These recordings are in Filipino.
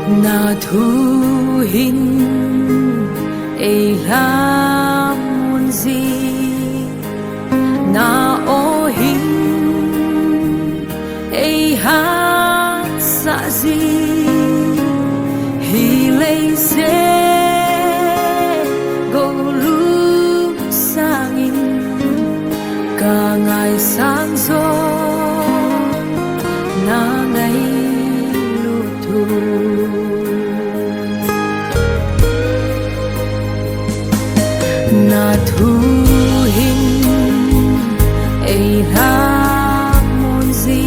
na thu hin ei lam mun gì na o hin ei hát sa gì hi lei se go lu sang in cả ngày sáng gió na ngày lu thu na thu hin ei la mon gì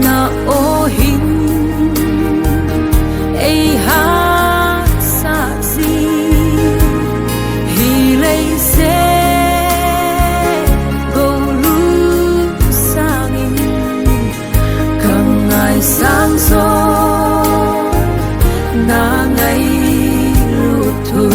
na o hin ei hát sa gì hi lei se go lu sang in càng ngày sáng gió na ngày lu thu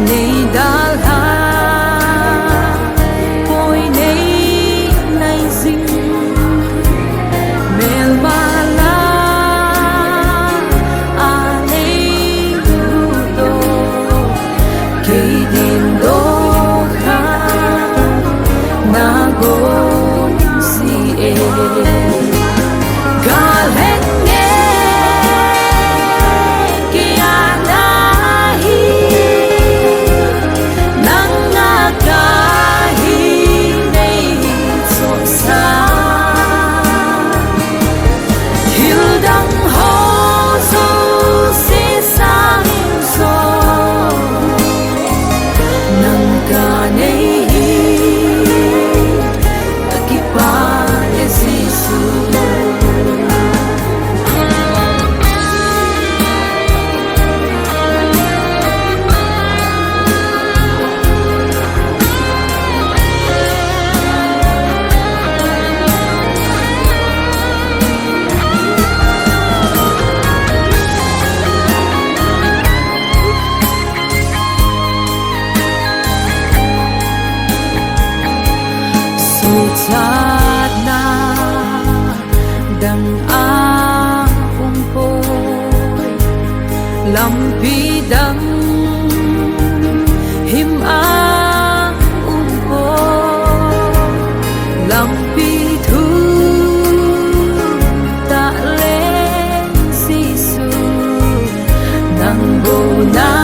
nei dal ha poi nei nai zing mel mala a nei do ke din do kha na go si e gal hen chát na đằng a poi lam pi đằng him a poi lam pi thu ta lên si su nang go na